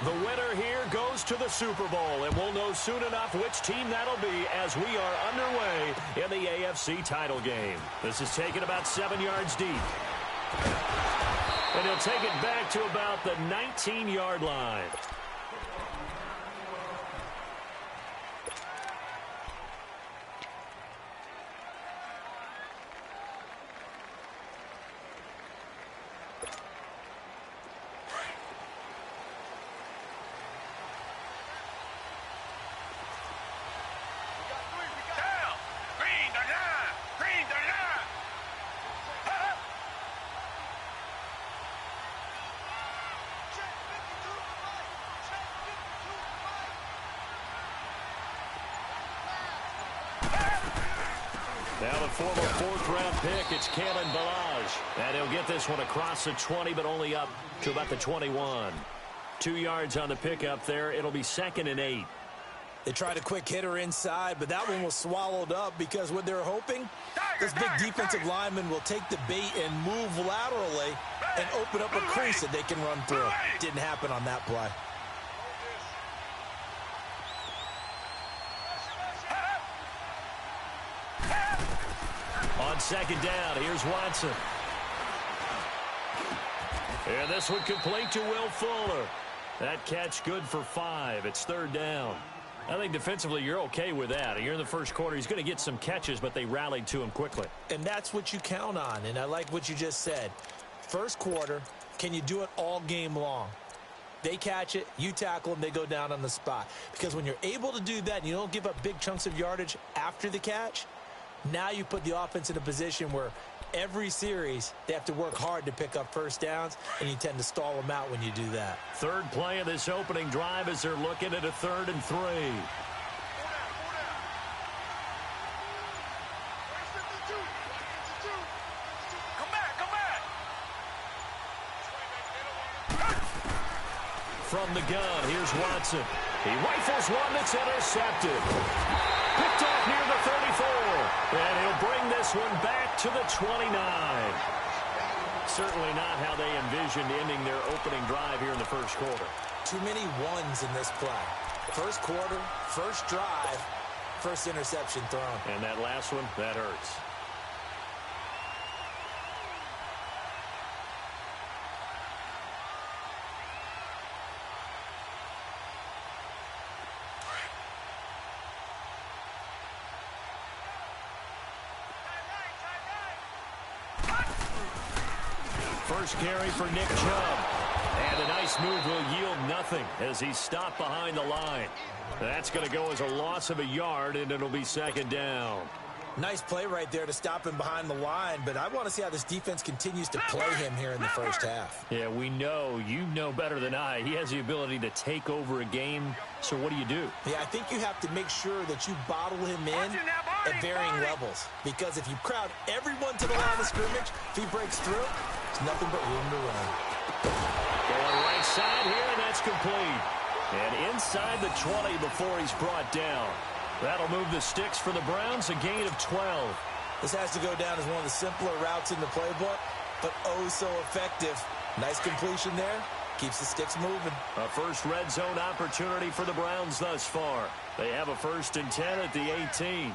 The winner here goes to the Super Bowl, and we'll know soon enough which team that'll be as we are underway in the AFC title game. This is taken about 7 yards deep. And he'll take it back to about the 19-yard line. Now the former fourth-round pick, it's Kalen Ballage. And he'll get this one across the 20, but only up to about the 21. 2 yards on the pickup there. It'll be 2nd and 8. They tried a quick hitter inside, but that one was swallowed up because what they're hoping, this big defensive lineman will take the bait and move laterally and open up a crease that they can run through. Didn't happen on that play. On 2nd down, here's Watson. And this one complete to Will Fuller. That catch good for 5. It's 3rd down. I think defensively you're okay with that. You're in the first quarter. He's going to get some catches, but they rallied to him quickly. And that's what you count on, and I like what you just said. First quarter, can you do it all game long? They catch it, you tackle them, they go down on the spot. Because when you're able to do that and you don't give up big chunks of yardage after the catch, now you put the offense in a position where every series they have to work hard to pick up first downs, and you tend to stall them out when you do that. Third play of this opening drive as they're looking at a 3rd and 3. From the gun, here's Watson. He rifles one that's intercepted. Picked off near the 34. And he'll bring this one back to the 29. Certainly not how they envisioned ending their opening drive here in the first quarter. Too many ones in this play. First quarter, first drive, first interception thrown. And that last one, that hurts. First carry for Nick Chubb. And a nice move will yield nothing as he's stopped behind the line. That's going to go as a loss of a yard, and it'll be 2nd down. Nice play right there to stop him behind the line, but I want to see how this defense continues to play him here in the first half. Yeah, we know. You know better than I. He has the ability to take over a game, so what do you do? Yeah, I think you have to make sure that you bottle him in at varying levels, because if you crowd everyone to the line of scrimmage, if he breaks through, there's nothing but room to run. Going right side here, and that's complete. And inside the 20 before he's brought down. That'll move the sticks for the Browns, a gain of 12. This has to go down as one of the simpler routes in the playbook, but oh so effective. Nice completion there. Keeps the sticks moving. A first red zone opportunity for the Browns thus far. They have a 1st and 10 at the 18.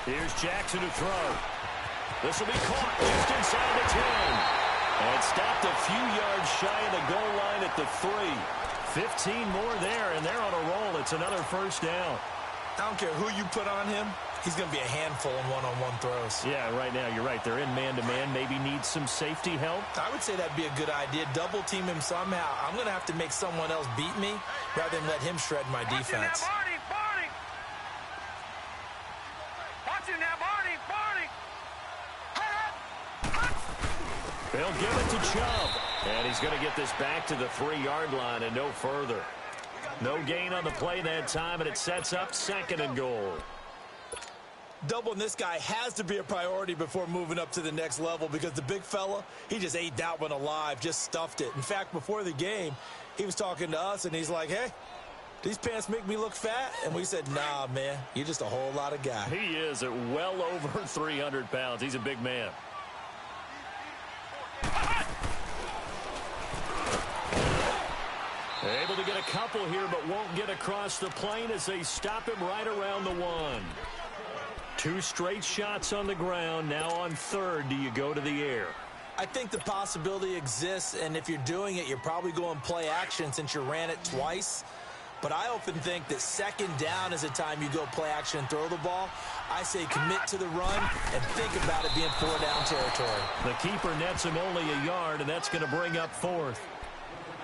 Here's Jackson to throw. This will be caught just inside the 10. And stopped a few yards shy of the goal line at the 3. 15 more there, and they're on a roll. It's another first down. I don't care who you put on him. He's going to be a handful in one-on-one throws. Yeah, right now, you're right. They're in man-to-man. Maybe need some safety help. I would say that'd be a good idea. Double team him somehow. I'm going to have to make someone else beat me rather than let him shred my defense. They'll give it to Chubb. And he's going to get this back to the 3-yard line and no further. No gain on the play that time, and it sets up 2nd and goal. Doubling this guy has to be a priority before moving up to the next level, because the big fella, he just ate that one alive, just stuffed it. In fact, before the game, he was talking to us, and he's like, hey, these pants make me look fat? And we said, nah, man, you're just a whole lot of guy. He is at well over 300 pounds. He's a big man. Able to get a couple here, but won't get across the plane as they stop him right around the 1. 2 straight shots on the ground. Now on 3rd, do you go to the air? I think the possibility exists, and if you're doing it, you're probably going play action since you ran it twice. But I often think that 2nd down is a time you go play action and throw the ball. I say commit to the run and think about it being 4-down territory. The keeper nets him only a yard, and that's going to bring up 4th.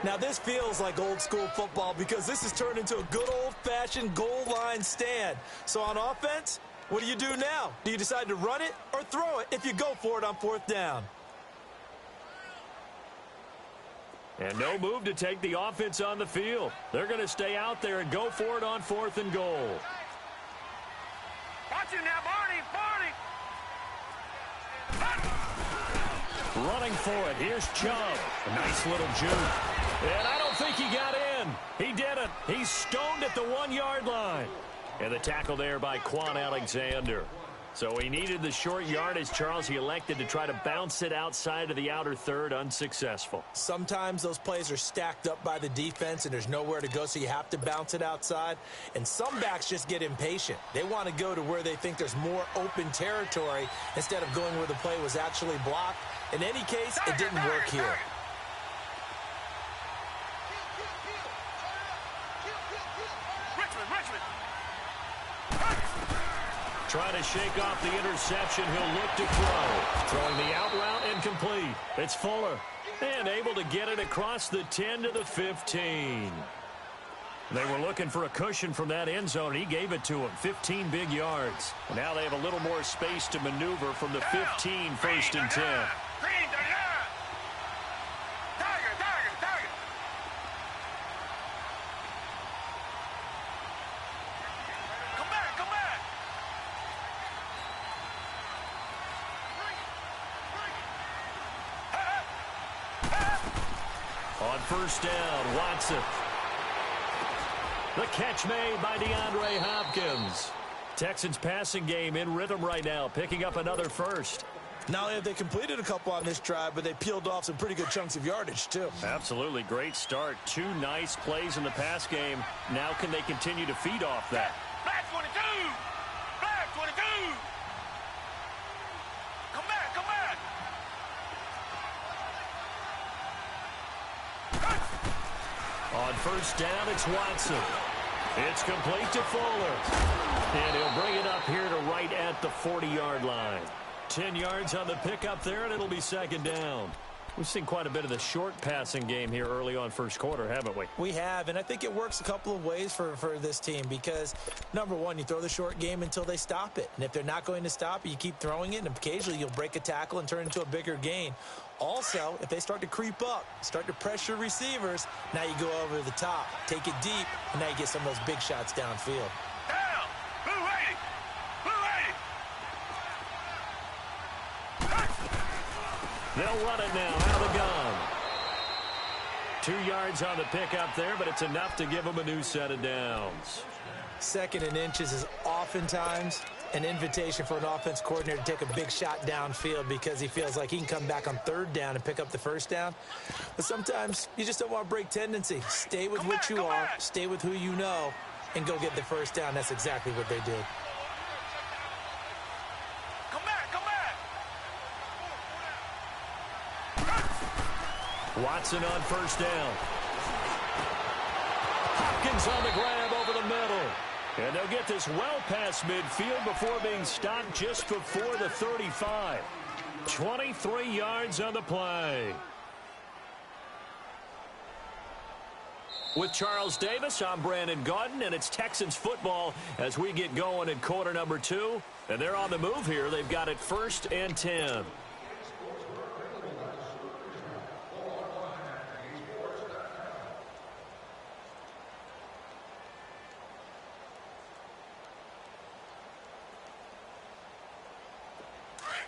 Now, this feels like old-school football because this has turned into a good old-fashioned goal line stand. So on offense, what do you do now? Do you decide to run it or throw it if you go for it on 4th down? And no move to take the offense on the field. They're going to stay out there and go for it on 4th and goal. Watch it now, Barney! Running for it. Here's Chubb. A nice little juke. And I don't think he got in. He didn't. He's stoned at the 1-yard line. And the tackle there by Quan Alexander. So he needed the short yardage, Charles. He elected to try to bounce it outside of the outer 3rd, unsuccessful. Sometimes those plays are stacked up by the defense and there's nowhere to go, so you have to bounce it outside. And some backs just get impatient. They want to go to where they think there's more open territory instead of going where the play was actually blocked. In any case, it didn't work here. Trying to shake off the interception. He'll look to throw. Throwing the out route and complete. It's Fuller. And able to get it across the 10 to the 15. They were looking for a cushion from that end zone. He gave it to him. 15 big yards. Now they have a little more space to maneuver from the 15, 1st and 10. On 1st down, Watson. The catch made by DeAndre Hopkins. Texans passing game in rhythm right now, picking up another 1st. Not only have they completed a couple on this drive, but they peeled off some pretty good chunks of yardage, too. Absolutely. Great start. 2 nice plays in the pass game. Now can they continue to feed off that? Black 22! Black 22! Come back, come back! On 1st down, it's Watson. It's complete to Fuller. And he'll bring it up here to right at the 40-yard line. 10 yards on the pickup there, and it'll be 2nd down. We've seen quite a bit of the short passing game here early on 1st quarter, haven't we? We have, and I think it works a couple of ways for this team because, number one, you throw the short game until they stop it. And if they're not going to stop it, you keep throwing it, and occasionally you'll break a tackle and turn it into a bigger gain. Also, if they start to creep up, start to pressure receivers, now you go over the top, take it deep, and now you get some of those big shots downfield. Down! Blue 80! Blue 80! They'll run it now out of the gun. 2 yards on the pickup there, but it's enough to give them a new set of downs. 2nd and inches is oftentimes an invitation for an offense coordinator to take a big shot downfield because he feels like he can come back on 3rd down and pick up the 1st down. But sometimes you just don't want to break tendency. Stay with what you are, stay with who you know, and go get the 1st down. That's exactly what they did. Come back, come back! Watson on 1st down. Hopkins on the grab over the middle. And they'll get this well past midfield before being stopped just before the 35. 23 yards on the play. With Charles Davis, I'm Brandon Gaudin, and it's Texans football as we get going in quarter number 2. And they're on the move here. They've got it 1st and 10.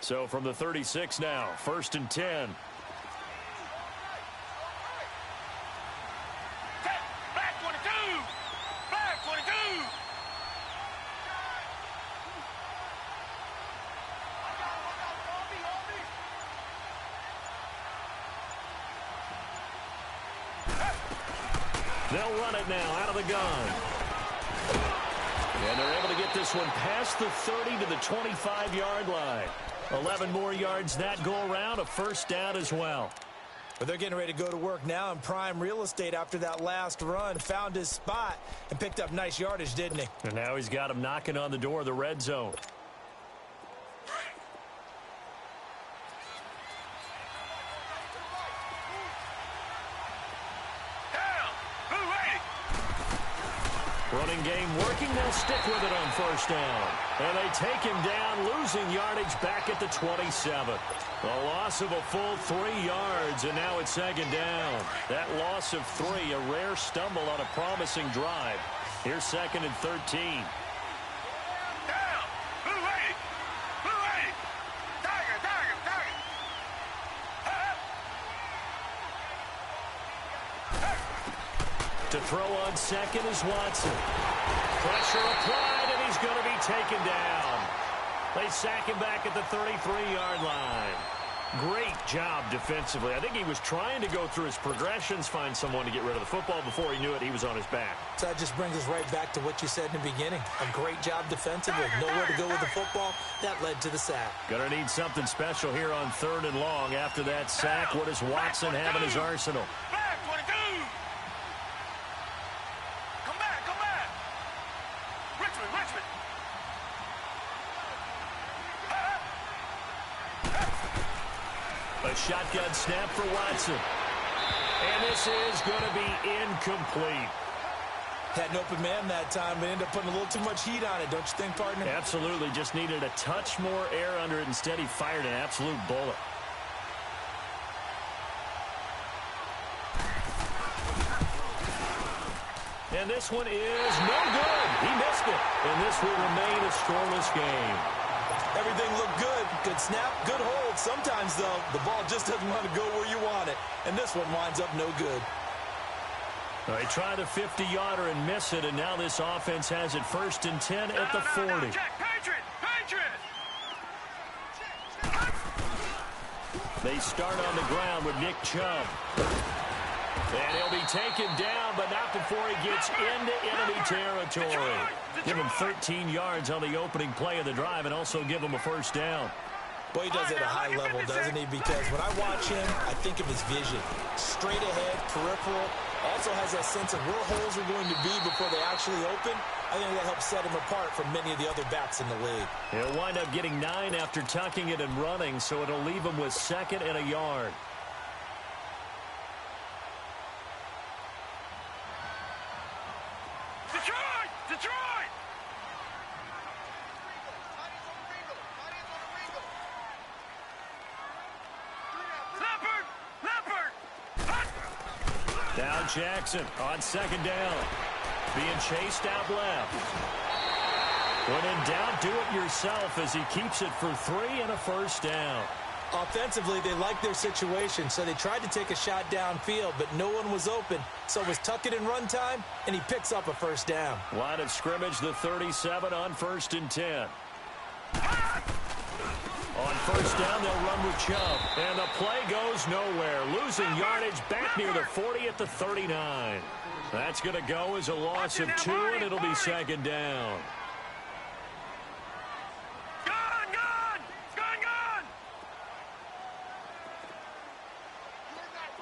So from the 36 now, 1st and 10. Black 22! Black 22! They'll run it now out of the gun. And they're able to get this one past the 30 to the 25-yard line. 11 more yards that go around, a first down as well. But they're getting ready to go to work now in prime real estate after that last run. Found his spot and picked up nice yardage, didn't he? And now he's got him knocking on the door of the red zone. Running game working. They'll stick with it on first down. And they take him down, losing yardage back at the 27. A loss of a full 3 yards, and now it's second down. That loss of 3, a rare stumble on a promising drive. Here's second and 13. Down! Blue 80! Blue 80! Tiger! Tiger! Tiger! To throw on second is Watson. Pressure applied, and he's going to be taken down. They sack him back at the 33-yard line. Great job defensively. I think he was trying to go through his progressions, find someone to get rid of the football. Before he knew it, he was on his back. So that just brings us right back to what you said in the beginning. A great job defensively. Nowhere to go with the football. That led to the sack. Going to need something special here on 3rd and long. After that sack, what does Watson have in his arsenal? Back 22! Come back! Come back! Richmond! Richmond! A shotgun snap for Watson. And this is going to be incomplete. Had an open man that time, but ended up putting a little too much heat on it, don't you think, partner? Absolutely. Just needed a touch more air under it. Instead, he fired an absolute bullet. And this one is no good. He missed it. And this will remain a scoreless game. Everything looked good. Good snap, good hold. Sometimes, though, the ball just doesn't want to go where you want it. And this one winds up no good. They tried a 50-yarder and miss it, and now this offense has it 1st and 10 at the 40. No, check. Patriot! Patriot! They start on the ground with Nick Chubb. And he'll be taken down, but not before he gets into enemy territory. Give him 13 yards on the opening play of the drive and also give him a first down. Boy, he does it at a high level, doesn't he? Because when I watch him, I think of his vision. Straight ahead, peripheral. Also has that sense of where holes are going to be before they actually open. I think that helps set him apart from many of the other backs in the league. He'll wind up getting 9 after tucking it and running, so it'll leave him with 2nd and a yard. Detroit! Detroit! Leopard! Leopard! Now Jackson on 2nd down. Being chased out left. When in doubt, do it yourself as he keeps it for 3 and a first down. Offensively, they liked their situation, so they tried to take a shot downfield, but no one was open. So it was tuck it and run time, and he picks up a first down. Line of scrimmage, the 37 on 1st and 10. On first down, they'll run with Chubb. And the play goes nowhere. Losing yardage back near the 40 at the 39. That's going to go as a loss of 2, and it'll be 2nd down. Gun! Gun! Gun! Gun!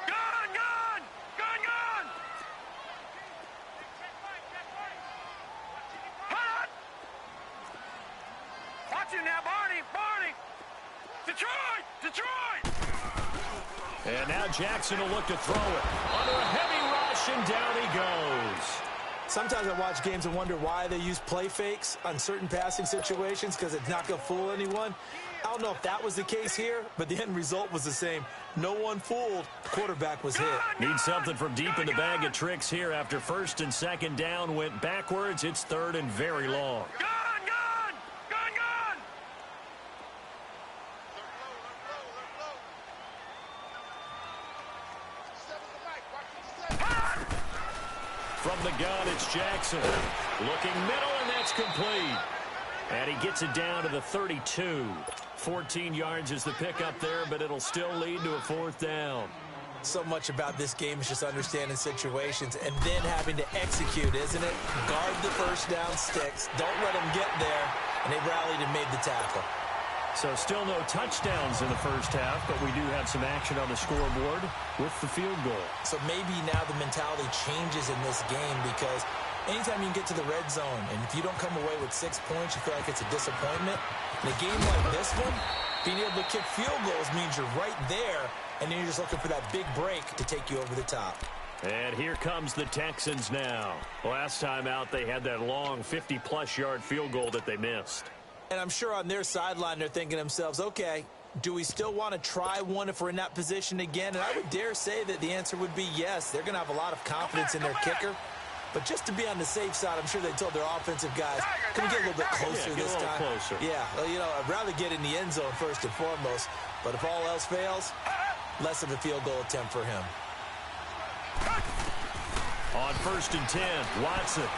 Gun! Gun! Gun! Gun! Hot! Watch it now, Barney! Barney! Detroit! Detroit! And now Jackson will look to throw it. Under a heavy rush, and down he goes. Sometimes I watch games and wonder why they use play fakes on certain passing situations, because it's not going to fool anyone. I don't know if that was the case here, but the end result was the same. No one fooled. The quarterback was hit. Need something from deep in the bag of tricks here after 1st and 2nd down went backwards. It's 3rd and very long. Gun! Gun! Gun! Gun! From the gun, it's Jackson. Looking middle, and that's complete. And he gets it down to the 32. 14 yards is the pickup there, but it'll still lead to a 4th down. So much about this game is just understanding situations and then having to execute, isn't it? Guard the first down sticks. Don't let them get there. And they rallied and made the tackle. So still no touchdowns in the first half, but we do have some action on the scoreboard with the field goal. So maybe now the mentality changes in this game because anytime you get to the red zone and if you don't come away with 6 points, you feel like it's a disappointment. In a game like this one, being able to kick field goals means you're right there, and then you're just looking for that big break to take you over the top. And here comes the Texans now. Last time out, they had that long 50-plus yard field goal that they missed. And I'm sure on their sideline they're thinking to themselves, okay, do we still want to try one if we're in that position again? And I would dare say that the answer would be yes. They're going to have a lot of confidence in their kicker. But just to be on the safe side, I'm sure they told their offensive guys, can we get a little bit closer this time? Closer. Yeah, well, you know, I'd rather get in the end zone first and foremost. But if all else fails, less of a field goal attempt for him. On 1st and 10, Watson.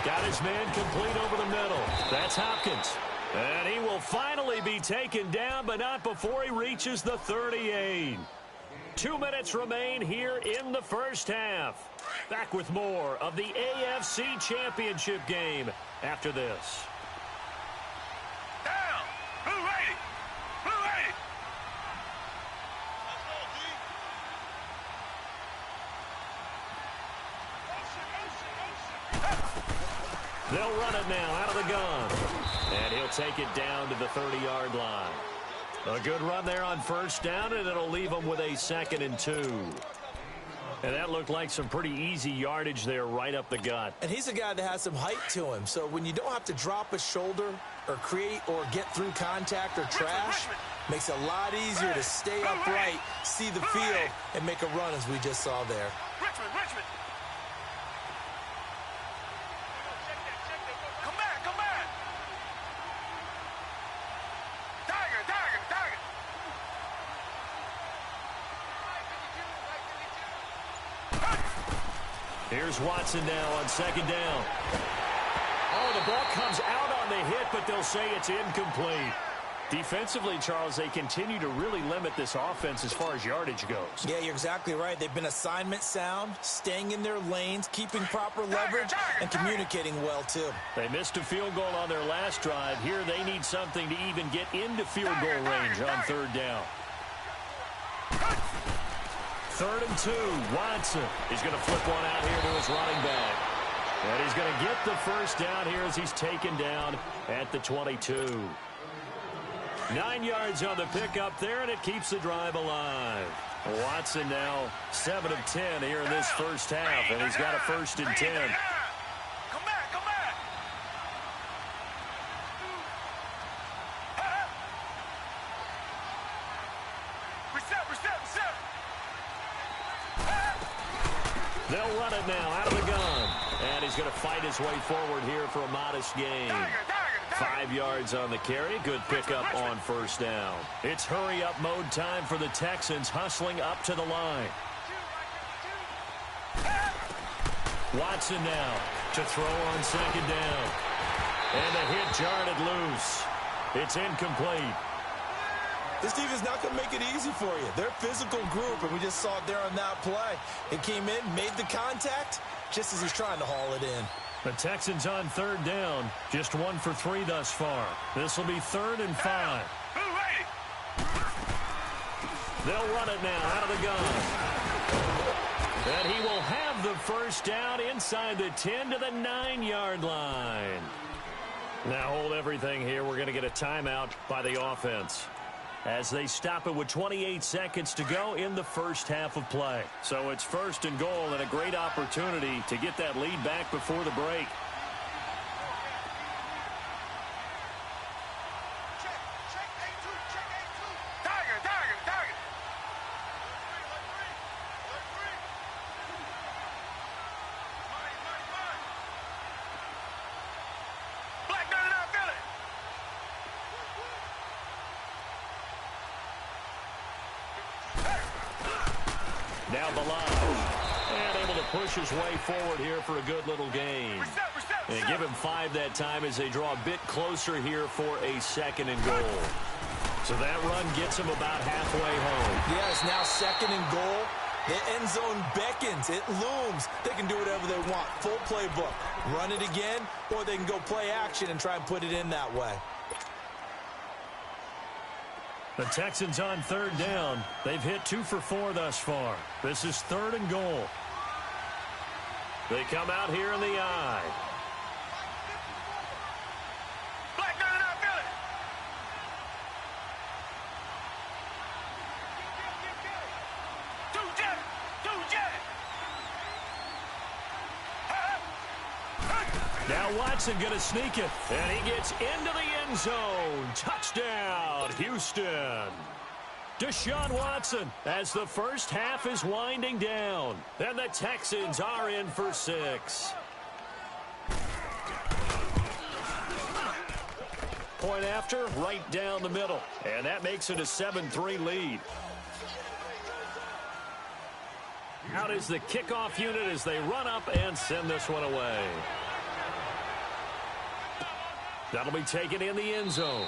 Got his man complete over the middle. That's Hopkins. And he will finally be taken down, but not before he reaches the 38. 2 minutes remain here in the first half. Back with more of the AFC Championship game after this. Down. Blue 80. Blue 80. They'll run it now out of the gun. And he'll take it down to the 30-yard line. A good run there on 1st down, and it'll leave them with a 2nd and 2. And that looked like some pretty easy yardage there right up the gut. And he's a guy that has some height to him. So when you don't have to drop a shoulder or create or get through contact or trash, makes it a lot easier to stay upright, see the field, and make a run as we just saw there. Richmond. Come back. Tiger. Here's Watson now on 2nd down. Oh, the ball comes out on the hit, but they'll say it's incomplete. Defensively, Charles, they continue to really limit this offense as far as yardage goes. Yeah, you're exactly right. They've been assignment sound, staying in their lanes, keeping proper leverage, and communicating well, too. They missed a field goal on their last drive. Here they need something to even get into field goal range on 3rd down. 3rd and 2, Watson. He's going to flip one out here to his running back. And he's going to get the 1st down here as he's taken down at the 22. 9 yards on the pickup there, and it keeps the drive alive. Watson now 7 of 10 here in this first half, and he's got a 1st and 10. Come back. Reset. They'll run it now out of the gun. And he's going to fight his way forward here for a modest gain. 5 yards on the carry. Good pickup on 1st down. It's hurry-up mode time for the Texans, hustling up to the line. Watson now to throw on 2nd down. And the hit jarred it loose. It's incomplete. This defense is not going to make it easy for you. They're a physical group, and we just saw it there on that play. It came in, made the contact, just as he's trying to haul it in. The Texans on 3rd down, just 1 for 3 thus far. This will be 3rd and 5. They'll run it now out of the gun. And he will have the 1st down inside the 10 to the 9-yard line. Now hold everything here. We're going to get a timeout by the offense as they stop it with 28 seconds to go in the first half of play. So it's 1st and goal and a great opportunity to get that lead back before the break. Now Balaj, and able to push his way forward here for a good little gain. And give him 5 that time as they draw a bit closer here for a 2nd and goal. So that run gets them about halfway home. Yeah, it's now 2nd and goal. The end zone beckons. It looms. They can do whatever they want. Full playbook. Run it again, or they can go play action and try and put it in that way. The Texans on 3rd down. They've hit 2 for 4 thus far. This is 3rd and goal. They come out here in the I. Black guy in our building. Two jet. Now Watson going to sneak it, and he gets into the end zone. Touchdown, Houston. Deshaun Watson as the first half is winding down. And the Texans are in for 6. Point after, right down the middle. And that makes it a 7-3 lead. Out is the kickoff unit as they run up and send this one away. That'll be taken in the end zone.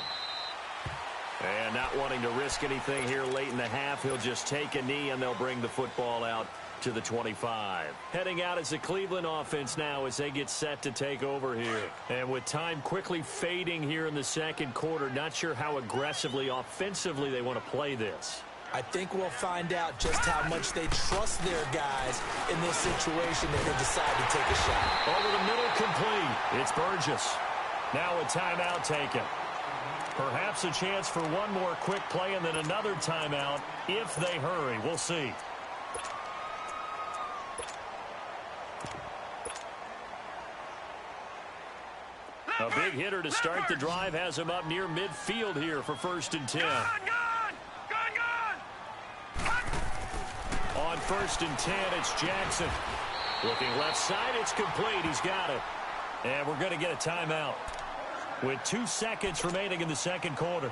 And not wanting to risk anything here late in the half, he'll just take a knee and they'll bring the football out to the 25. Heading out is the Cleveland offense now as they get set to take over here. And with time quickly fading here in the second quarter, not sure how aggressively, offensively they want to play this. I think we'll find out just how much they trust their guys in this situation if they decide to take a shot. Over the middle, complete. It's Burgess. Now a timeout taken. Perhaps a chance for one more quick play and then another timeout if they hurry. We'll see. A big hitter to start the drive has him up near midfield here for 1st and 10. Gun. On 1st and 10, it's Jackson. Looking left side, it's complete. He's got it. And we're going to get a timeout with 2 seconds remaining in the second quarter.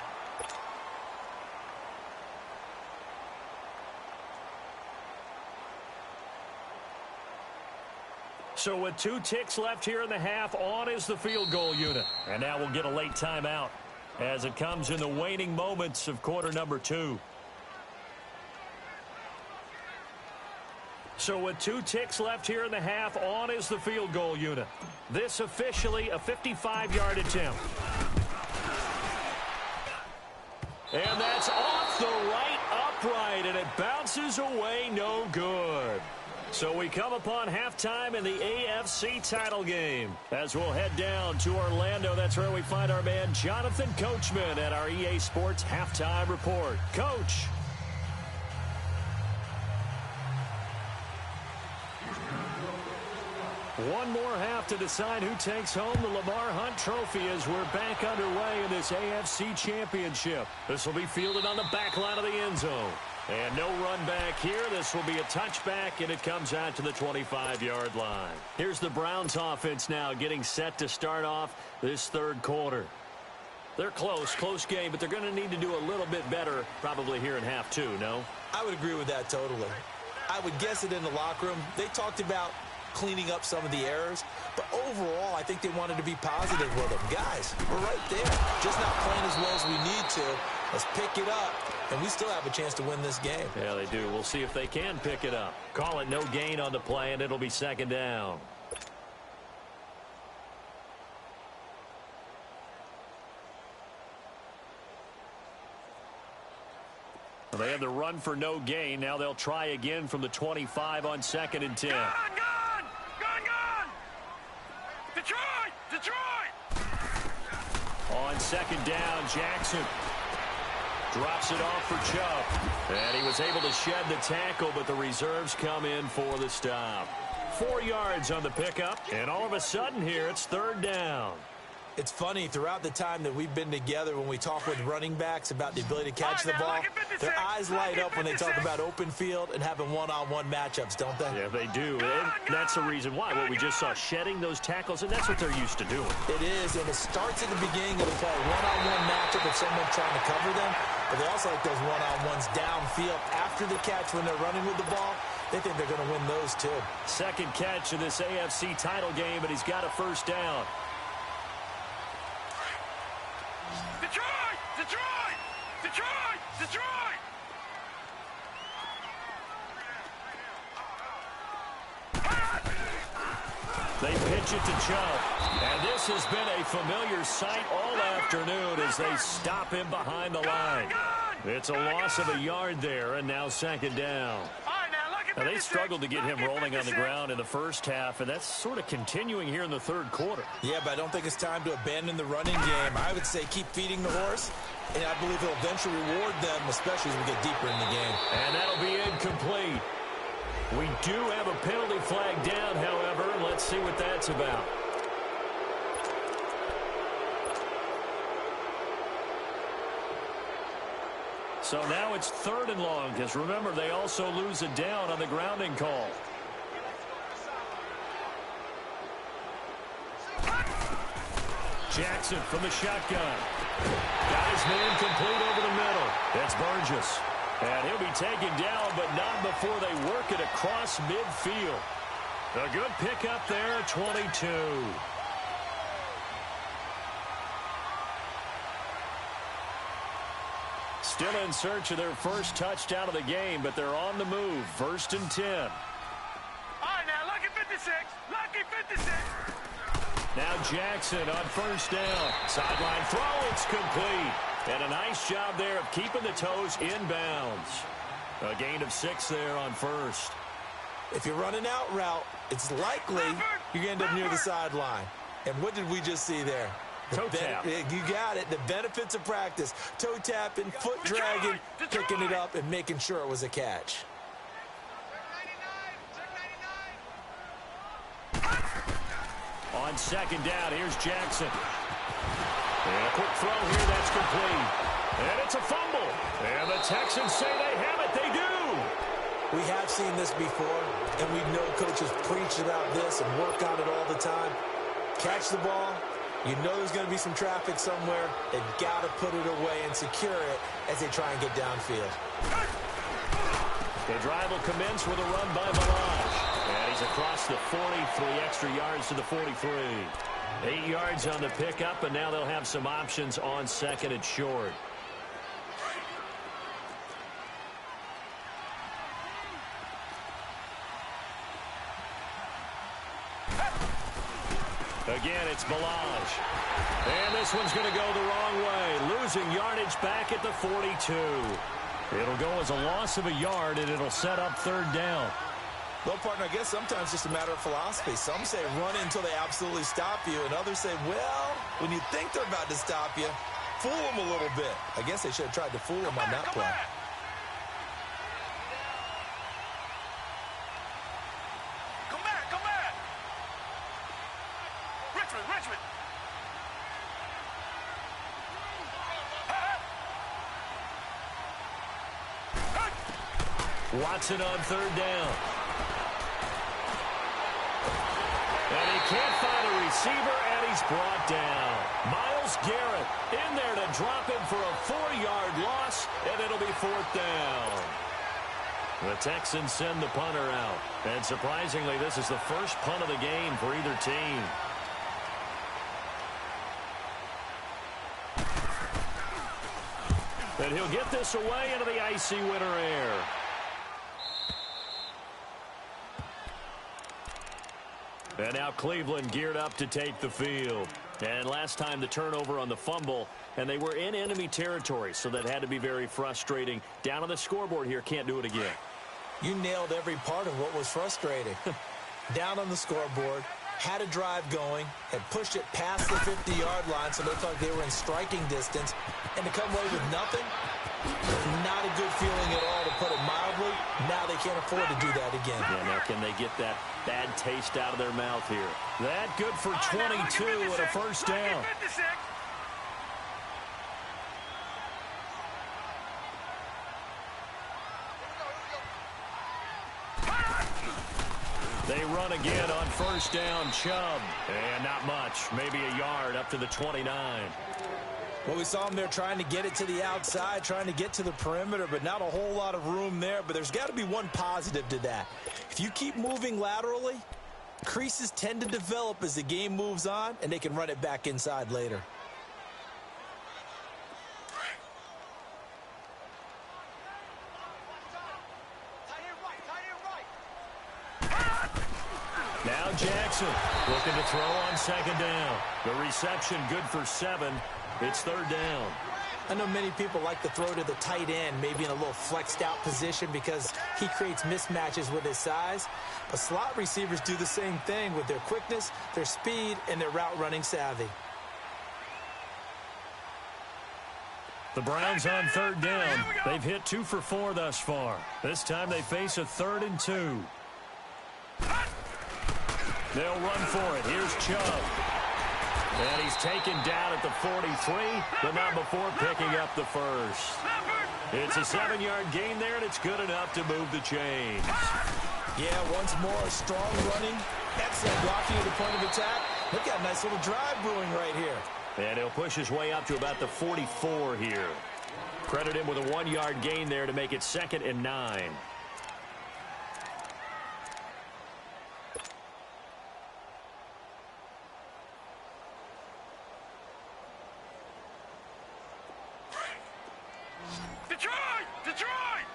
So with 2 ticks left here in the half, on is the field goal unit. And now we'll get a late timeout as it comes in the waning moments of quarter number 2. So with 2 ticks left here in the half, on is the field goal unit. This officially a 55-yard attempt. And that's off the right upright, and it bounces away no good. So we come upon halftime in the AFC title game. As we'll head down to Orlando, that's where we find our man Jonathan Coachman at our EA Sports Halftime Report. Coach. One more half to decide who takes home the Lamar Hunt Trophy as we're back underway in this AFC Championship. This will be fielded on the back line of the end zone. And no run back here. This will be a touchback, and it comes out to the 25-yard line. Here's the Browns offense now getting set to start off this third quarter. They're close game, but they're going to need to do a little bit better probably here in half 2, no? I would agree with that totally. I would guess it in the locker room. They talked about cleaning up some of the errors, but overall I think they wanted to be positive with them. Guys, we're right there, just not playing as well as we need to. Let's pick it up, and we still have a chance to win this game. Yeah, they do. We'll see if they can pick it up. Call it no gain on the play, and it'll be 2nd down. Well, they have the run for no gain. Now they'll try again from the 25 on 2nd and 10. Gun! Detroit! On 2nd down, Jackson drops it off for Chubb. And he was able to shed the tackle, but the reserves come in for the stop. 4 yards on the pickup, and all of a sudden here, it's 3rd down. It's funny, throughout the time that we've been together, when we talk with running backs about the ability to catch the ball, their eyes light up when they talk about open field and having one-on-one matchups, don't they? Yeah, they do. And that's the reason why. What we just saw, shedding those tackles, and that's what they're used to doing. It is, and it starts at the beginning of the play. One-on-one matchup if someone's trying to cover them, but they also like those one-on-ones downfield after the catch when they're running with the ball. They think they're going to win those too. 2nd catch of this AFC title game, and he's got a 1st down. Detroit! Detroit! Detroit! They pitch it to Chubb. And this has been a familiar sight all afternoon as they stop him behind the line. It's a loss of a yard there, and now second down. Now, they struggled to get him rolling on the ground in the first half, and that's sort of continuing here in the third quarter. Yeah, but I don't think it's time to abandon the running game. I would say keep feeding the horse, and I believe he'll eventually reward them, especially as we get deeper in the game. And that'll be incomplete. We do have a penalty flag down, however. Let's see what that's about. So now it's 3rd and long, because remember, they also lose a down on the grounding call. Jackson from the shotgun. Got his man complete over the middle. That's Burgess. And he'll be taken down, but not before they work it across midfield. A good pickup there, 22. Still in search of their first touchdown of the game, but they're on the move. 1st and 10. All right, now, lucky 56. Lucky 56. Now Jackson on 1st down. Sideline throw, it's complete. And a nice job there of keeping the toes inbounds. A gain of 6 there on 1st. If you're running out route, it's likely you're going to end up near the sideline. And what did we just see there? Toe tap. You got it. The benefits of practice. Toe tapping, foot dragging, picking it up, and making sure it was a catch. On 2nd down, here's Jackson. And a quick throw here, that's complete. And it's a fumble. And the Texans say they have it. They do. We have seen this before, and we know coaches preach about this and work on it all the time. Catch the ball. You know there's going to be some traffic somewhere. They've got to put it away and secure it as they try and get downfield. The drive will commence with a run by Malage. And he's across the 43 extra yards to the 43. 8 yards on the pickup, and now they'll have some options on 2nd and short. Again, it's Malage. And this one's going to go the wrong way. Losing yardage back at the 42. It'll go as a loss of a yard, and it'll set up 3rd down. Well, partner, I guess sometimes it's just a matter of philosophy. Some say run until they absolutely stop you, and others say, well, when you think they're about to stop you, fool them a little bit. I guess they should have tried to fool them on that play. Come back. Richmond. Watson on 3rd down. And he can't find a receiver, and he's brought down. Myles Garrett in there to drop him for a 4-yard loss, and it'll be 4th down. The Texans send the punter out. And surprisingly, this is the first punt of the game for either team. And he'll get this away into the icy winter air. And now Cleveland geared up to take the field. And last time the turnover on the fumble, and they were in enemy territory, so that had to be very frustrating. Down on the scoreboard here, can't do it again. You nailed every part of what was frustrating. Down on the scoreboard, had a drive going, had pushed it past the 50-yard line, so they thought they were in striking distance, and to come away with nothing, not a good feeling at all, to put it mildly. Now they can't afford to do that again. Yeah, now can they get that bad taste out of their mouth here? That good for 22 and a 1st down. They run again on 1st down, Chubb. And not much, maybe a yard up to the 29. Well, we saw him there trying to get it to the outside, trying to get to the perimeter, but not a whole lot of room there. But there's got to be one positive to that. If you keep moving laterally, creases tend to develop as the game moves on, and they can run it back inside later. Jackson looking to throw on second down. The reception good for 7. It's third down. I know many people like to throw to the tight end, maybe in a little flexed out position because he creates mismatches with his size. But slot receivers do the same thing with their quickness, their speed, and their route running savvy. The Browns on third down. They've hit 2 for 4 thus far. This time they face a 3rd and 2. They'll run for it. Here's Chubb. And he's taken down at the 43, but not before picking up the first. It's a 7-yard gain there, and it's good enough to move the chains. Yeah, once more, strong running, excellent blocking at the point of attack. Look at a nice little drive brewing right here. And he'll push his way up to about the 44 here. Credit him with a 1-yard gain there to make it 2nd and 9. Detroit! Detroit!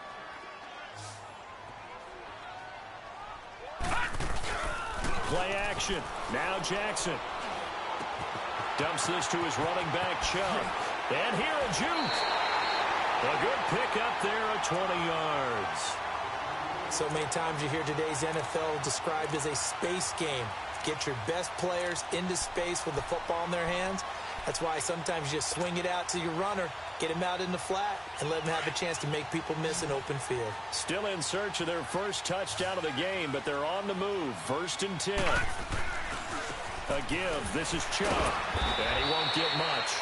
Play action. Now Jackson. Dumps this to his running back, Chubb. And here a juke. A good pick up there at 20 yards. So many times you hear today's NFL described as a space game. Get your best players into space with the football in their hands. That's why sometimes you swing it out to your runner, get him out in the flat, and let him have a chance to make people miss an open field. Still in search of their first touchdown of the game, but they're on the move. 1st and 10. A give. This is Chubb. And he won't get much.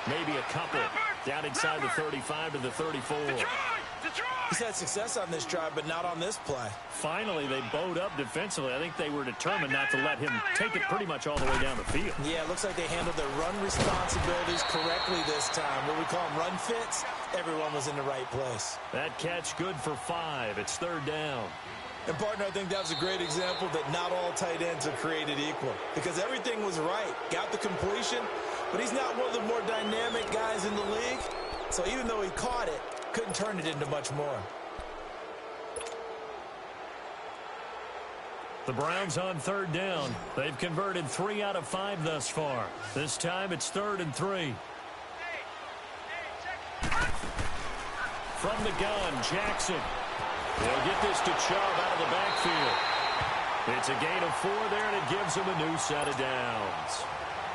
Maybe a couple. Down inside the 35 to the 34. He's had success on this drive, but not on this play. Finally, they bowed up defensively. I think they were determined not to let him take it pretty much all the way down the field. Yeah, it looks like they handled their run responsibilities correctly this time. What we call them run fits, everyone was in the right place. That catch good for 5. It's 3rd down. And, partner, I think that was a great example that not all tight ends are created equal because everything was right. Got the completion, but he's not one of the more dynamic guys in the league. So even though he caught it, couldn't turn it into much more. The Browns on 3rd down. They've converted 3 out of 5 thus far. This time it's 3rd and 3. From the gun, Jackson. They'll get this to Chubb out of the backfield. It's a gain of 4 there, and it gives them a new set of downs.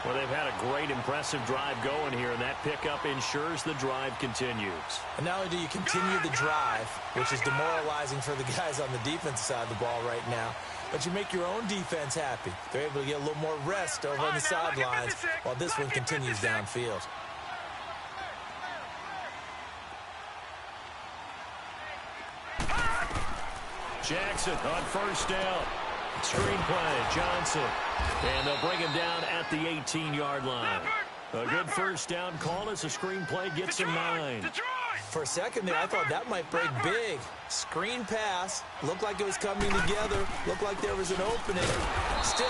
Well, they've had a great, impressive drive going here, and that pickup ensures the drive continues. And not only do you continue the drive, which is demoralizing for the guys on the defensive side of the ball right now, but you make your own defense happy. They're able to get a little more rest over on the sidelines while this one continues downfield. Jackson on 1st down. Screen play, Johnson. And they'll bring him down at the 18-yard line. A good 1st down call as the screen play gets him 9. For a second there, I thought that might break big. Screen pass. Looked like it was coming together. Looked like there was an opening. Still,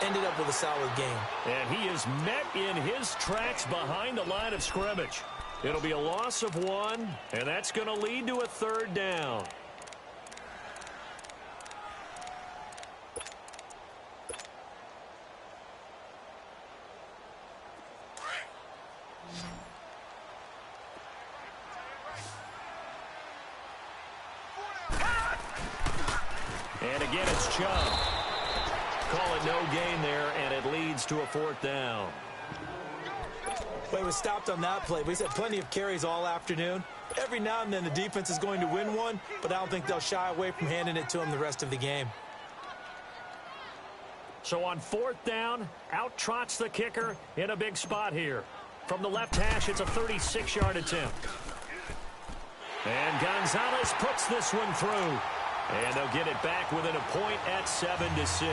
ended up with a solid game. And he is met in his tracks behind the line of scrimmage. It'll be a loss of 1, and that's going to lead to a 3rd down. And again, it's Chubb. Call it no gain there, and it leads to a 4th down. Well, he was stopped on that play, but he's had plenty of carries all afternoon. Every now and then the defense is going to win one, but I don't think they'll shy away from handing it to him the rest of the game. So on 4th down, out trots the kicker in a big spot here. From the left hash, it's a 36-yard attempt. And Gonzalez puts this one through. And they'll get it back within a point at 7-6.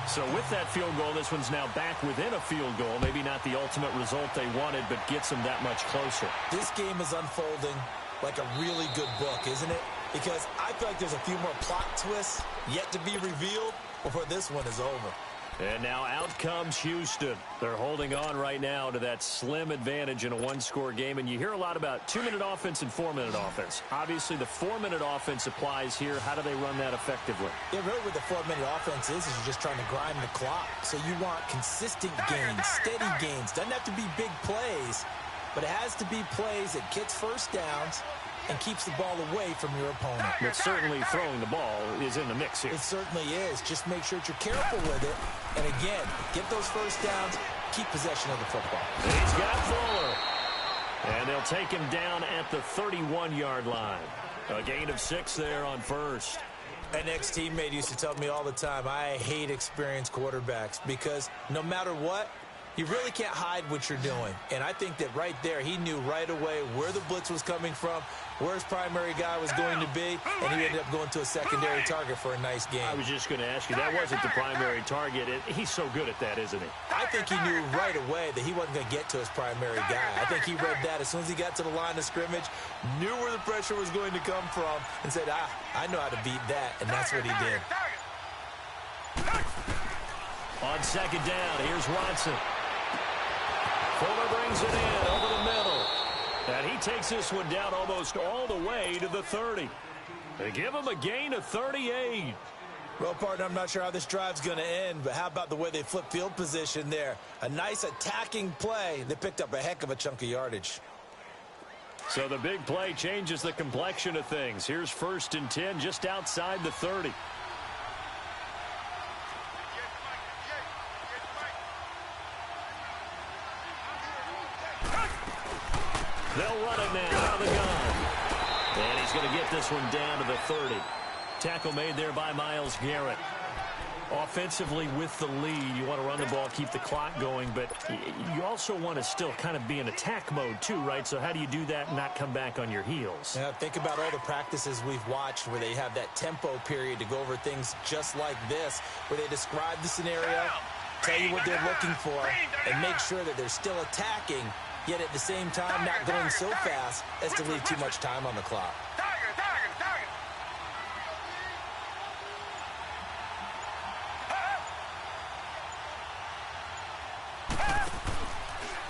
So with that field goal, this one's now back within a field goal. Maybe not the ultimate result they wanted, but gets them that much closer. This game is unfolding like a really good book, isn't it? Because I feel like there's a few more plot twists yet to be revealed before this one is over. And now out comes Houston. They're holding on right now to that slim advantage in a one-score game. And you hear a lot about 2-minute offense and 4-minute offense. Obviously, the 4-minute offense applies here. How do they run that effectively? Yeah, really what the 4-minute offense is you're just trying to grind the clock. So you want consistent gains, steady gains. Doesn't have to be big plays, but it has to be plays that gets first downs and keeps the ball away from your opponent. But certainly throwing the ball is in the mix here. It certainly is. Just make sure that you're careful with it. And again, get those first downs, keep possession of the football. And he's got Fuller. And they'll take him down at the 31-yard line. A gain of 6 there on first. An ex-teammate used to tell me all the time, I hate experienced quarterbacks because no matter what, you really can't hide what you're doing. And I think that right there, he knew right away where the blitz was coming from, where his primary guy was going to be, and he ended up going to a secondary target for a nice game. I was just going to ask you, that wasn't the primary target. He's so good at that, isn't he? I think he knew right away that he wasn't going to get to his primary guy. I think he read that as soon as he got to the line of scrimmage, knew where the pressure was going to come from, and said, I know how to beat that, and that's what he did. On second down, here's Watson. Fuller brings it in over the middle. And he takes this one down almost all the way to the 30. They give him a gain of 38. Well, partner, I'm not sure how this drive's going to end, but how about the way they flip field position there? A nice attacking play. They picked up a heck of a chunk of yardage. So the big play changes the complexion of things. Here's 1st and 10 just outside the 30. They'll run it now out of the gun. And he's going to get this one down to the 30. Tackle made there by Myles Garrett. Offensively with the lead, you want to run the ball, keep the clock going, but you also want to still kind of be in attack mode too, right? So how do you do that and not come back on your heels? Yeah, think about all the practices we've watched where they have that tempo period to go over things just like this, where they describe the scenario, tell you what they're looking for, and make sure that they're still attacking, yet at the same time not going so fast as to leave too much time on the clock.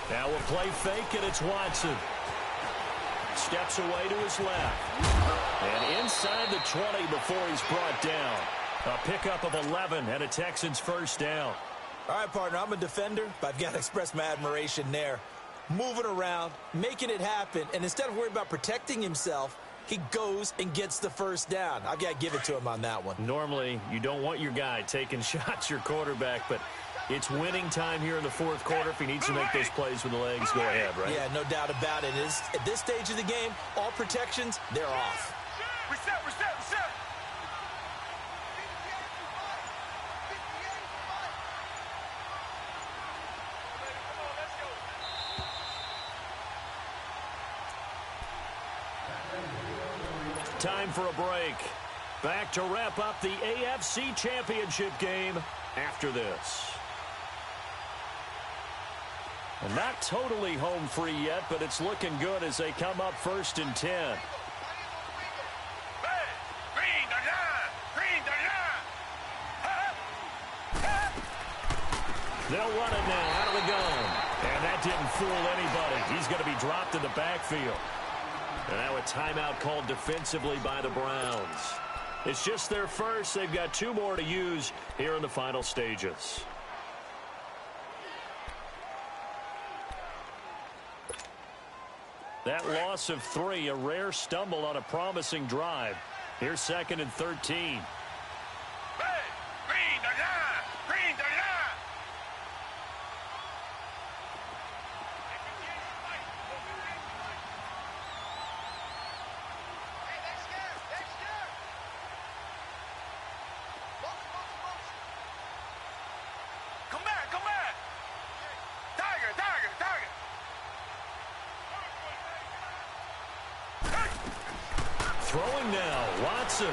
Now a play fake, and it's Watson. Steps away to his left. And inside the 20 before he's brought down. A pickup of 11 and a Texans first down. All right, partner, I'm a defender, but I've got to express my admiration there. Moving around, making it happen, and instead of worrying about protecting himself, he goes and gets the first down. I've got to give it to him on that one. Normally, you don't want your guy taking shots, your quarterback, but it's winning time here in the fourth quarter. If he needs to make those plays with the legs, go ahead, right? Yeah, no doubt about it. At this stage of the game, all protections, they're off. We're set. Time for a break. Back to wrap up the AFC Championship game after this. And not totally home free yet, but it's looking good as they come up 1st and 10. They'll run it now out of the gun. And that didn't fool anybody. He's going to be dropped in the backfield. And now a timeout called defensively by the Browns. It's just their first. They've got 2 more to use here in the final stages. That loss of 3, a rare stumble on a promising drive. Here's 2nd and 13. Throwing now, Watson.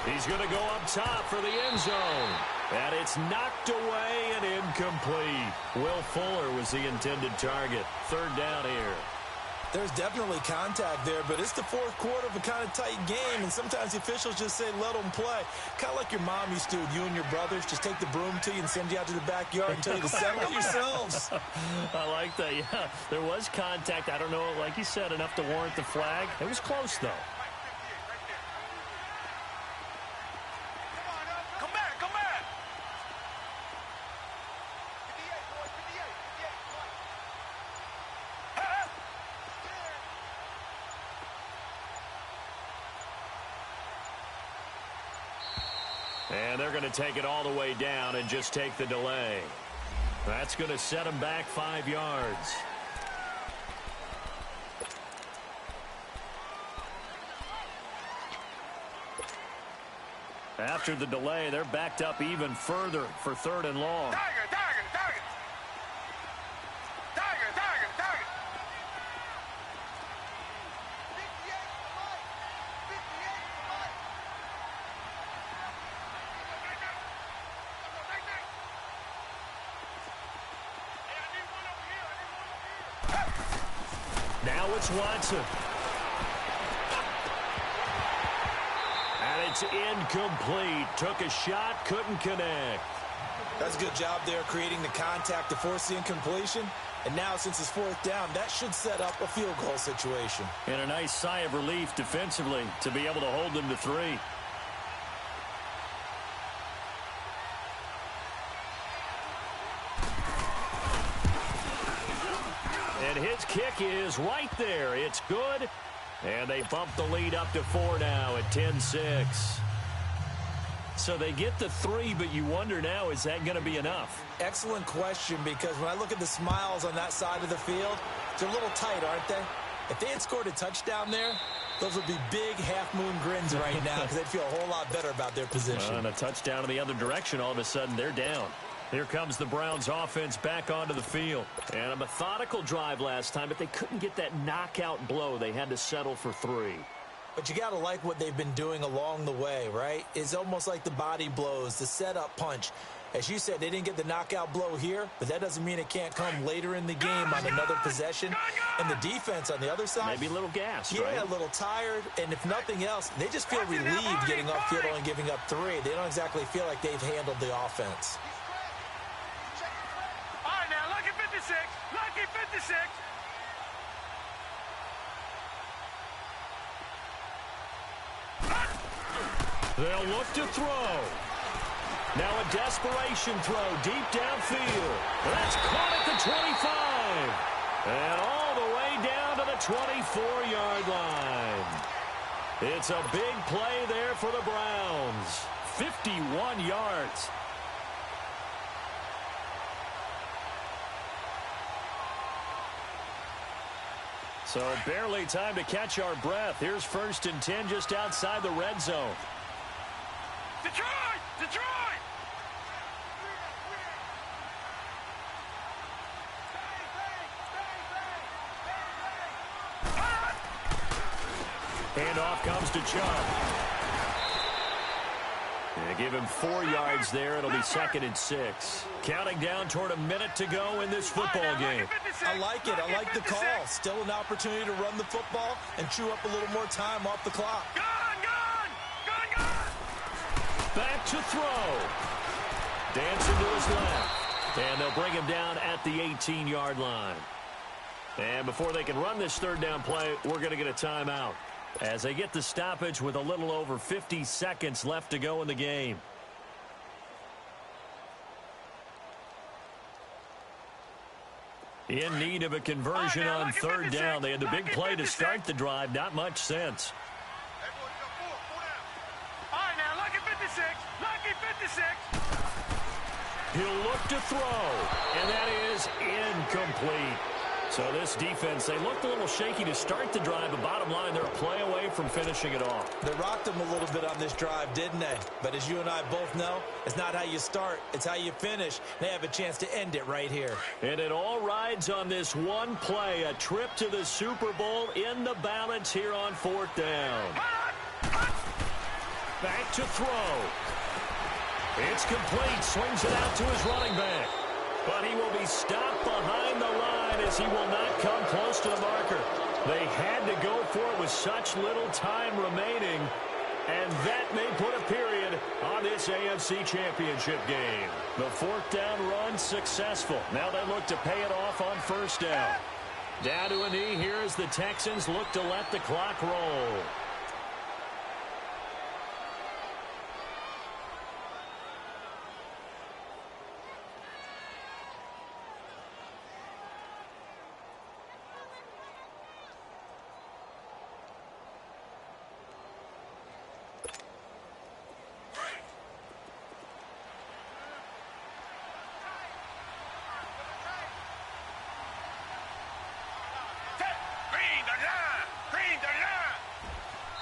He's going to go up top for the end zone. And it's knocked away and incomplete. Will Fuller was the intended target. 3rd down here. There's definitely contact there, but it's the fourth quarter of a kind of tight game, and sometimes the officials just say, let them play. Kind of like your mom used to with you and your brothers. Just take the broom to you and send you out to the backyard and tell you to settle it yourselves. I like that, yeah. There was contact. I don't know, like you said, enough to warrant the flag. It was close, though. And they're going to take it all the way down and just take the delay. That's going to set them back 5 yards. After the delay, they're backed up even further for 3rd and long. Tiger! Now it's Watson. And it's incomplete. Took a shot, couldn't connect. That's a good job there creating the contact to force the incompletion. And now, since it's 4th down, that should set up a field goal situation. And a nice sigh of relief defensively to be able to hold them to 3. And his kick is right there. It's good. And they bump the lead up to 4 now at 10-6. So they get the 3, but you wonder now, is that going to be enough? Excellent question, because when I look at the smiles on that side of the field, they're a little tight, aren't they? If they had scored a touchdown there, those would be big half-moon grins right now because they'd feel a whole lot better about their position. And a touchdown in the other direction, all of a sudden they're down. Here comes the Browns offense back onto the field. And a methodical drive last time, but they couldn't get that knockout blow. They had to settle for 3. But you got to like what they've been doing along the way, right? It's almost like the body blows, the setup punch. As you said, they didn't get the knockout blow here, but that doesn't mean it can't come later in the game on another possession. And the defense on the other side, maybe a little gassed, yeah, right? a little tired. And if nothing else, they just feel relieved getting upfield and giving up 3. They don't exactly feel like they've handled the offense. All right, now, lucky 56. Lucky 56. They'll look to throw. Now a desperation throw deep downfield. That's caught at the 25. And all the way down to the 24-yard line. It's a big play there for the Browns. 51 yards. So barely time to catch our breath. Here's 1st and 10 just outside the red zone. Detroit! Detroit! Handoff comes to Chubb. They give him 4 yards there. It'll be 2nd and 6. Counting down toward a minute to go in this football game. I like it. I like the call. Still an opportunity to run the football and chew up a little more time off the clock. Back to throw. Dancing to his left. And they'll bring him down at the 18-yard line. And before they can run this 3rd down play, we're going to get a timeout as they get the stoppage with a little over 50 seconds left to go in the game. In need of a conversion on 3rd down. They had the big play to start the drive. Not much sense. All right, now, lucky 56. Lucky 56. He'll look to throw, and that is incomplete. So this defense, they looked a little shaky to start the drive, but bottom line, they're a play away from finishing it off. They rocked them a little bit on this drive, didn't they? But as you and I both know, it's not how you start, it's how you finish. They have a chance to end it right here. And it all rides on this one play, a trip to the Super Bowl in the balance here on 4th down. Back to throw. It's complete, swings it out to his running back. But he will be stopped behind the line as he will not come close to the marker. They had to go for it with such little time remaining. And that may put a period on this AFC Championship game. The fourth down run successful. Now they look to pay it off on first down. Down to a knee here as the Texans look to let the clock roll.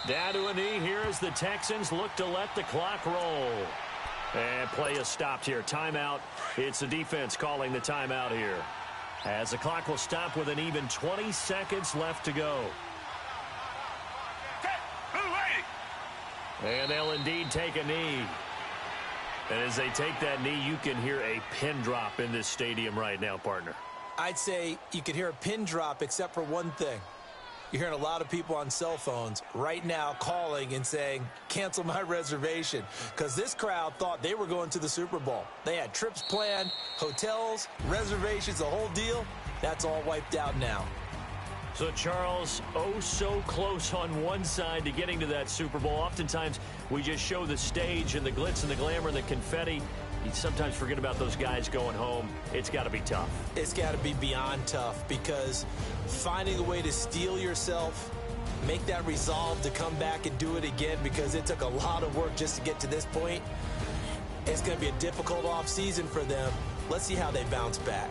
Down to a knee here as the Texans look to let the clock roll. And play is stopped here. Timeout. It's the defense calling the timeout here. As the clock will stop with an even 20 seconds left to go. And they'll indeed take a knee. And as they take that knee, you can hear a pin drop in this stadium right now, partner. I'd say you could hear a pin drop except for one thing. You're hearing a lot of people on cell phones right now calling and saying, cancel my reservation, because this crowd thought they were going to the Super Bowl. They had trips planned, hotels, reservations, the whole deal. That's all wiped out now. So, Charles, oh so close on one side to getting to that Super Bowl. Oftentimes, we just show the stage and the glitz and the glamour and the confetti. You sometimes forget about those guys going home. It's got to be tough. It's got to be beyond tough, because finding a way to steel yourself, make that resolve to come back and do it again, because it took a lot of work just to get to this point. It's going to be a difficult offseason for them. Let's see how they bounce back.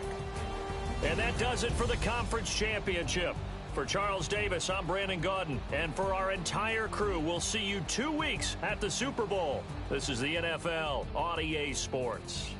And that does it for the conference championship. For Charles Davis, I'm Brandon Gaudin. And for our entire crew, we'll see you 2 weeks at the Super Bowl. This is the NFL on EA Sports.